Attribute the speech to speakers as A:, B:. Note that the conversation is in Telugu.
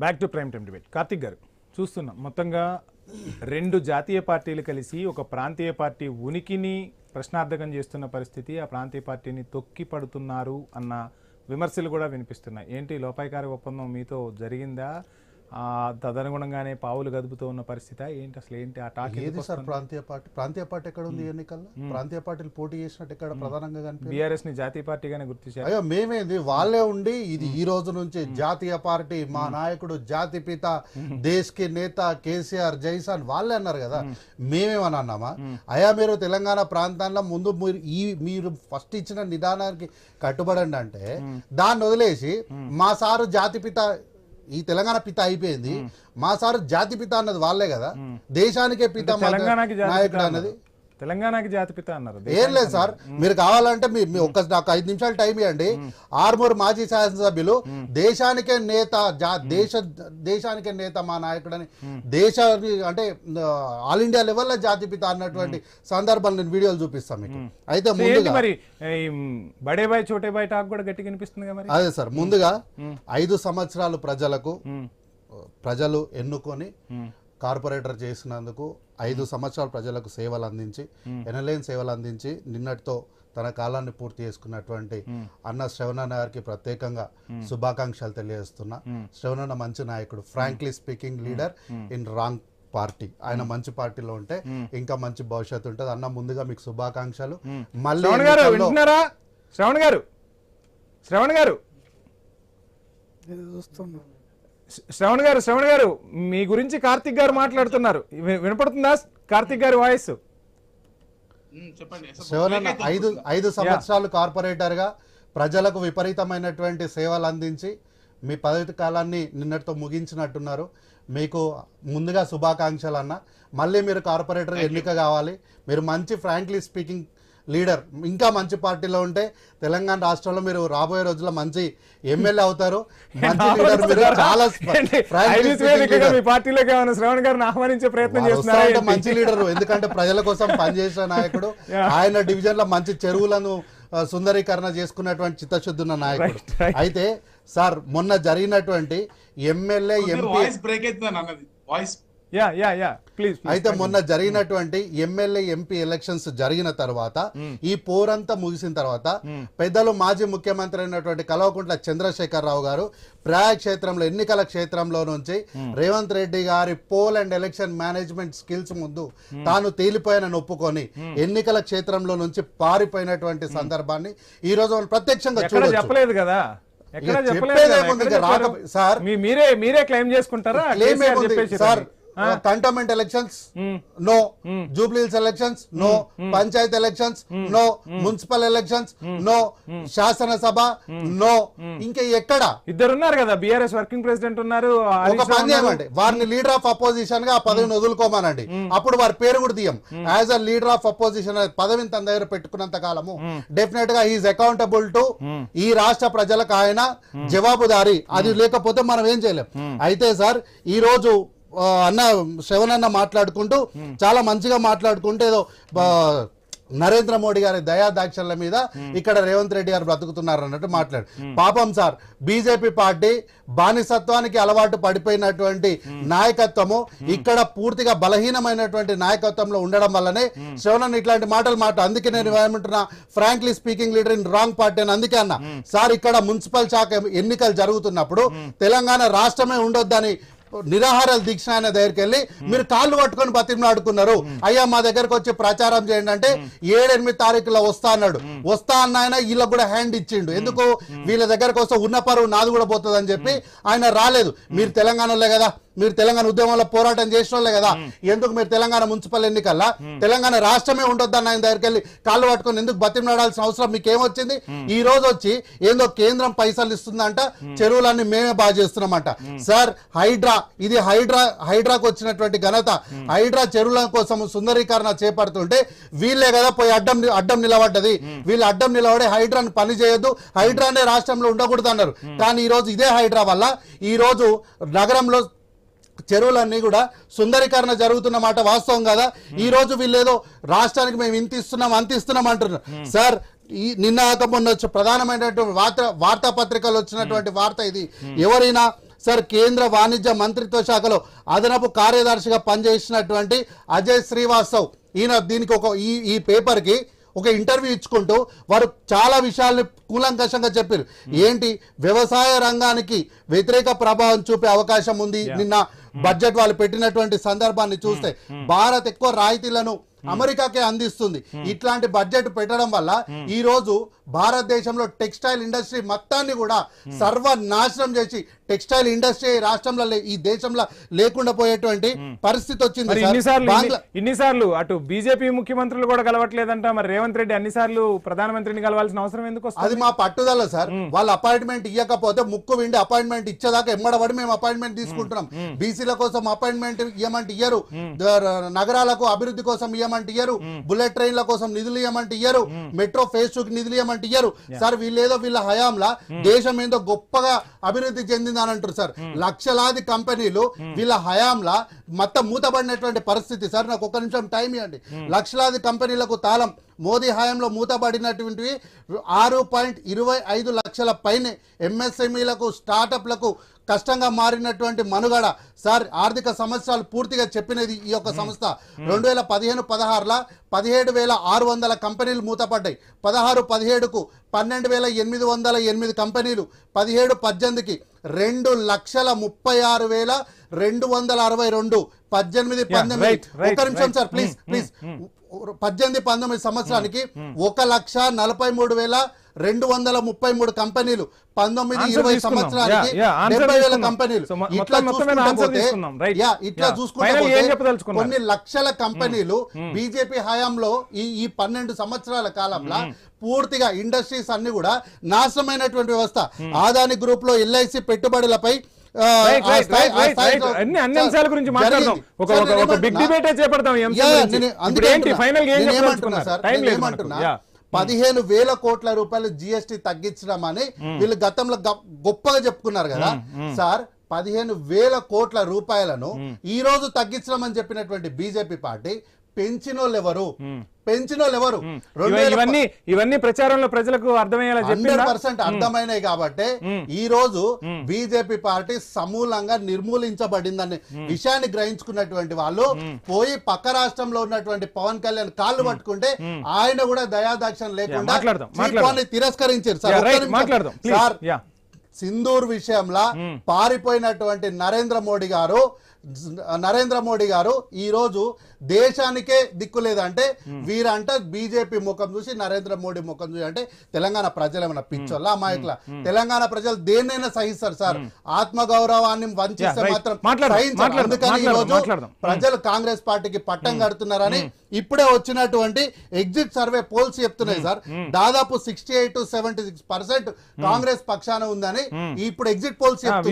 A: Back to prime time debate. Karthik గారు, చూస్తున్నాం మొత్తంగా రెండు జాతీయ పార్టీలు కలిసి ఒక ప్రాంతీయ పార్టీ ఉనికిని ప్రశ్నార్థకం చేస్తున్న పరిస్థితి, ఆ ప్రాంతీయ పార్టీని తొక్కి పడుతున్నారు అన్న విమర్శలు కూడా వినిపిస్తున్నాయి. ఏంటి లోపాయికారి ఒప్పందం మీతో జరిగిందా? తదనుగుణంగానే పావులు గదుపుతూ ఉన్న పరిస్థితి ఏంటి? అసలు ఏంటి ఆ టాక్?
B: ఏది సార్ ప్రాంతీయ పార్టీ ఎక్కడ ఉంది ఎన్నికల్లో? ప్రాంతీయ పార్టీలు పోటీ చేసినట్టు ఎక్కడ ప్రధానంగా కనిపి
A: బీఆర్ఎస్ ని జాతీయ పార్టీగానే గుర్తించారు.
B: అయ్యో మేమేంది, వాళ్ళే ఉండి ఇది ఈ రోజు నుంచి జాతీయ పార్టీ, మా నాయకుడు జాతిపిత దేశ్ కి నేత కేసీఆర్ జైసాన్ వాళ్ళే అన్నారు కదా, మేమేమని అన్నామా? అయ్యా మీరు తెలంగాణ ప్రాంతాల్లో ముందు మీరు ఫస్ట్ ఇచ్చిన నిదానానికి కట్టుబడండి అంటే దాన్ని వదిలేసి మా సారు జాతిపిత, ఈ తెలంగాణ పిత అయిపోయింది, మా సారు జాతి పిత అన్నది వాళ్ళే కదా, దేశానికే పిత నాయకుడు అన్నది
A: తెలంగాణకి జాతిపిత అన్నారు.
B: ఏం లేదు సార్, మీరు కావాలంటే నాకు 5 నిమిషాలు టైం ఇవ్వండి. ఆర్మూర్ మాజీ శాసనసభ్యులు దేశానికే నేత, దేశానికే నేత మా నాయకుడని, దేశానికి అంటే ఆల్ ఇండియా లెవెల్లో జాతిపిత అన్నటువంటి సందర్భాలు నేను వీడియోలు చూపిస్తాను మీకు. అయితే ముందుగా
A: మరి బడే బాయ్ చోటే బాయ్ టాక్ కూడా గట్టిగా వినిపిస్తుంది మరి.
B: అదే సార్, ముందుగా 5 సంవత్సరాలు ప్రజలు ఎన్నుకొని కార్పొరేటర్ చేసినందుకు 5 సంవత్సరాలు ప్రజలకు సేవలు అందించి, ఎనలేని సేవలు అందించి నిన్నటితో తన కాలాన్ని పూర్తి చేసుకున్నటువంటి అన్న శ్రవణన్న గారికి ప్రత్యేకంగా శుభాకాంక్షలు తెలియజేస్తున్నా. శ్రవణన్న మంచి నాయకుడు, frankly speaking leader in wrong party. ఆయన మంచి పార్టీలో ఉంటే ఇంకా మంచి భవిష్యత్తు ఉంటుంది. అన్న ముందుగా మీకు శుభాకాంక్షలు. మళ్ళీ
A: శ్రవణ్ గారు మీ గురించి కార్తిక్ గారు మాట్లాడుతున్నారు, వినపడుతుందా కార్తిక్ గారి వాయిస్?
B: శ్రవణన్న 5 సంవత్సరాలు కార్పొరేటర్ గా ప్రజలకు విపరీతమైనటువంటి సేవలు అందించి మీ పదవి కాలాన్ని నిన్నటితో ముగించినట్టున్నారు. మీకు ముందుగా శుభాకాంక్షలు అన్న. మళ్ళీ మీరు కార్పొరేటర్ ఎన్నిక కావాలి. మీరు మంచి ఫ్రాంక్లీ స్పీకింగ్ లీడర్, ఇంకా మంచి పార్టీలో ఉంటే తెలంగాణ రాష్ట్రంలో మీరు రాబోయే రోజుల్లో మంచి ఎమ్మెల్యే అవుతారు. మంచి లీడర్ మీరు, చాలా
A: శ్రవణ్ గారిని ఆహ్వానించే ప్రయత్నం చేస్తున్నారు.
B: మంచి లీడరు, ఎందుకంటే ప్రజల కోసం పనిచేసిన నాయకుడు. ఆయన డివిజన్ లో మంచి చెరువులను సుందరీకరణ చేసుకున్నటువంటి చిత్తశుద్ధి ఉన్న నాయకుడు. అయితే సార్, మొన్న జరిగినటువంటి ఎమ్మెల్యే ఎంపీ అయితే మొన్న జరిగినటువంటి ఎమ్మెల్యే ఎంపీ ఎలక్షన్స్ జరిగిన తర్వాత, ఈ పోరంతా ముగిసిన తర్వాత పెద్దలు మాజీ ముఖ్యమంత్రి అయినటువంటి కల్వకుంట్ల చంద్రశేఖరరావు గారు ప్రజాక్షేత్రంలో, ఎన్నికల క్షేత్రంలో నుంచి రేవంత్ రెడ్డి గారి poll and election management skills ముందు తాను తేలిపోయిన ఒప్పుకొని ఎన్నికల క్షేత్రంలో నుంచి పారిపోయినటువంటి సందర్భాన్ని ఈ రోజు ప్రత్యక్షంగా
A: చెప్పలేదు కదా.
B: సార్
A: మీరే క్లెయిమ్ చేసుకుంటారా?
B: Sir, cantonment elections no, Jubilee Hills elections no, panchayat elections no, municipal elections no, శాసనసభ నో. ఇంకా ఎక్కడ?
A: ఇద్దరున్నారు కదా, బీఆర్ఎస్ వర్కింగ్ ప్రెసిడెంట్ ఉన్నారు.
B: ఒక పని చేయమండి, వారిని లీడర్ ఆఫ్ అపోజిషన్ గా ఆ పదవిని వదులుకోమానండి. అప్పుడు వారి పేరు కూడా తీయం. As a leader of opposition పదవిని తన దగ్గర పెట్టుకున్నంత కాలము డెఫినెట్ గా ఈజ్ అకౌంటబుల్ టు ఈ రాష్ట్ర ప్రజలకు ఆయన జవాబుదారి. అది లేకపోతే మనం ఏం చేయలేం. అయితే సార్, ఈ రోజు శ్రవణన్న మాట్లాడుకుంటూ చాలా మంచిగా మాట్లాడుకుంటూ ఏదో నరేంద్ర మోడీ గారి దయాదాక్షల మీద ఇక్కడ రేవంత్ రెడ్డి గారు బ్రతుకుతున్నారు అన్నట్టు మాట్లాడు. పాపం సార్, బీజేపీ పార్టీ బానిసత్వానికి అలవాటు పడిపోయినటువంటి నాయకత్వము ఇక్కడ పూర్తిగా బలహీనమైనటువంటి నాయకత్వంలో ఉండడం వల్లనే శ్రవణన్ ఇట్లాంటి మాటలు అందుకే నేను ఏమంటున్నా, frankly speaking leader in wrong party అని అందుకే అన్నా. సార్, ఇక్కడ మున్సిపల్ శాఖ ఎన్నికలు జరుగుతున్నప్పుడు తెలంగాణ రాష్ట్రమే ఉండొద్దని నిరాహార దీక్ష ఆయన దగ్గరికి వెళ్ళి మీరు కాళ్ళు పట్టుకొని బతిమలాడుకున్నారు. అయ్యా మా దగ్గరకు వచ్చి ప్రచారం చేయండి అంటే 7-8 తారీఖులో వస్తా అన్నాడు. వస్తా అన్న ఆయన వీళ్ళకి కూడా హ్యాండ్ ఇచ్చిండు. ఎందుకు? వీళ్ళ దగ్గరకు వస్తే ఉన్న పరువు నాది కూడా పోతుంది అని చెప్పి ఆయన రాలేదు. మీరు తెలంగాణలో కదా, మీరు తెలంగాణ ఉద్యమంలో పోరాటం చేసిన వాళ్ళే కదా, ఎందుకు మీరు తెలంగాణ మున్సిపల్ ఎన్నికల్లా తెలంగాణ రాష్ట్రమే ఉండొద్దని ఆయన దగ్గరికి వెళ్ళి కాళ్ళు పట్టుకొని ఎందుకు బతిమలాడాల్సిన అవసరం మీకేమొచ్చింది? ఈ రోజు వచ్చి ఏందో కేంద్రం పైసలు ఇస్తుందంట, చెరువులన్నీ మేమే బాగా చేస్తున్నామంట. సార్, ఇది హైడ్రాకు వచ్చినటువంటి ఘనత. హైడ్రా చెరువుల కోసం సుందరీకరణ చేపడుతుంటే వీళ్ళే కదా పోయి అడ్డం నిలబడ్డది. వీళ్ళు అడ్డం నిలబడి హైడ్రాని పని చేయొద్దు, హైడ్రానే రాష్ట్రంలో ఉండకూడదు అన్నారు. కానీ ఈ రోజు ఇదే హైడ్రా వల్ల ఈ రోజు నగరంలో చెరువులన్నీ కూడా సుందరీకరణ జరుగుతున్న మాట వాస్తవం కదా. ఈ రోజు వీళ్ళేదో రాష్ట్రానికి మేము ఇంత ఇస్తున్నాం అంత ఇస్తున్నాం అంటున్నారు. సార్, నిన్న మొన్న ప్రధానమైనటువంటి వార్తాపత్రికలు వచ్చినటువంటి వార్త ఇది. ఎవరైనా సార్ కేంద్ర వాణిజ్య మంత్రిత్వ శాఖలో అదనపు కార్యదర్శిగా పనిచేసినటువంటి అజయ్ శ్రీవాస్తవ్ ఈయన దీనికి ఈ పేపర్కి ఒక ఇంటర్వ్యూ ఇచ్చుకుంటూ వారు చాలా విషయాల్ని కూలంకషంగా చెప్పారు. ఏంటి వ్యవసాయ రంగానికి వ్యతిరేక ప్రభావం చూపే అవకాశం ఉంది. నిన్న బడ్జెట్ వాళ్ళు పెట్టినటువంటి సందర్భాన్ని చూస్తే భారత్ ఎక్కువ రాయితీలను అమెరికాకే అందిస్తుంది. ఇట్లాంటి బడ్జెట్ పెట్టడం వల్ల ఈ రోజు భారతదేశంలో టెక్స్టైల్ ఇండస్ట్రీ మొత్తాన్ని కూడా సర్వనాశనం చేసి టెక్స్టైల్ ఇండస్ట్రీ రాష్ట్రంలో ఈ దేశంలో లేకుండా పోయేటువంటి పరిస్థితి వచ్చింది.
A: ఇన్నిసార్లు అటు బీజేపీ ముఖ్యమంత్రులు కూడా కలవట్లేదంట. మరి రేవంత్ రెడ్డి అన్నిసార్లు ప్రధానమంత్రిని కలవాల్సిన అవసరం ఎందుకు వస్తుంది?
B: అది మా పట్టుదల సార్. వాళ్ళు అపాయింట్మెంట్ ఇవ్వకపోతే ముక్కు విండి అపాయింట్మెంట్ ఇచ్చేదాకా ఎమ్మడబడి మేము అపాయింట్మెంట్ తీసుకుంటున్నాం. బీసీల కోసం అపాయింట్మెంట్ ఇవ్వమంటే ఇయ్యరు, నగరాలకు అభివృద్ధి కోసం ఇవ్వమంటే ఇయ్యరు, బుల్లెట్ ట్రైన్ల కోసం నిధులు ఇవ్వమంటే ఇయ్యరు, మెట్రో ఫేస్ 2 నిధులు ఇవ్వమంటే ఇయ్యరు. సార్ వీళ్ళేదో వీళ్ళ హయాంలా దేశం ఏందో గొప్పగా అభివృద్ధి చెందింది అని అంటారు సార్. లక్షలాది కంపెనీలు వీళ్ళ హయాంలా మొత్తం మూతబడినటువంటి పరిస్థితి సార్. నాకు ఒక్క నిమిషం టైం ఇవ్వండి. లక్షలాది కంపెనీలకు తాళం మోదీ హయాంలో మూతబడినటువంటివి 6.25 లక్షల పైనే ఎంఎస్ఎంఈలకు స్టార్టప్లకు కష్టంగా మారినటువంటి మనుగడ సార్. ఆర్థిక సంవత్సరాలు పూర్తిగా చెప్పినది ఈ యొక్క సంస్థ. 2015-16లా 17,600 కంపెనీలు మూతపడ్డాయి. 16-17కు 12,808 కంపెనీలు, 17-18కి 2,36,262, 18-19 ఒక్క నిమిషం సార్ ప్లీజ్ 18-19 సంవత్సరానికి 1,43,233 కంపెనీలు, 19-20 సంవత్సరానికి 70,000 కంపెనీలు. ఇట్లా చూసుకుంటే కొన్ని లక్షల కంపెనీలు బీజేపీ హయాంలో ఈ 12 సంవత్సరాల కాలంలో పూర్తిగా ఇండస్ట్రీస్ అన్ని కూడా నాశనమైనటువంటి వ్యవస్థ. ఆదాని గ్రూప్ లో ఎల్ఐసి పెట్టుబడులపై
A: అన్ని అంశాల గురించి మాట్లాడదాం. ఒక బిగ్ డిబేట్ చేపడతాం.
B: 15,000 కోట్ల రూపాయలు జిఎస్టీ తగ్గించడం అని వీళ్ళు గతంలో గొప్పగా చెప్పుకున్నారు కదా సార్. 15,000 కోట్ల రూపాయలను ఈ రోజు తగ్గించడం అని చెప్పినటువంటి బీజేపీ పార్టీ పెంచినోళ్ళు ఎవరు?
A: ఇవన్నీ ప్రచారంలో ప్రజలకు అర్థమయ్యేలా
B: 100% అర్థమైనాయి కాబట్టి ఈ రోజు బీజేపీ పార్టీ సమూలంగా నిర్మూలించబడిందనే విషయాన్ని గ్రహించుకున్నటువంటి వాళ్ళు పోయి పక్క రాష్ట్రంలో ఉన్నటువంటి పవన్ కళ్యాణ్ కాళ్ళు పట్టుకుంటే ఆయన కూడా దయాదాక్షణ లేకుండా తిరస్కరించారు సార్. సింధూర్ విషయంలో పారిపోయినటువంటి నరేంద్ర మోడీ గారు ఈ రోజు దేశానికే దిక్కు లేదంటే వీరంట బీజేపీ ముఖం చూసి నరేంద్ర మోడీ ముఖం చూసి అంటే తెలంగాణ ప్రజలు ఏమన్నా పిచ్చోళ్ళ అమాయకుల? తెలంగాణ ప్రజలు దేన్నైనా సహిస్తారు సార్. ఆత్మగౌరవాన్ని వంచిస్తే మాత్రం సహించారు. అందుకని ఈ రోజు ప్రజలు కాంగ్రెస్ పార్టీకి పట్టం కడుతున్నారని ఇప్పుడే వచ్చినటువంటి ఎగ్జిట్ సర్వే పోల్స్ చెప్తున్నాయి సార్. దాదాపు 68-76% కాంగ్రెస్ పక్షాన ఉందని ఇప్పుడు ఎగ్జిట్ పోల్స్ చెప్తున్నాయి.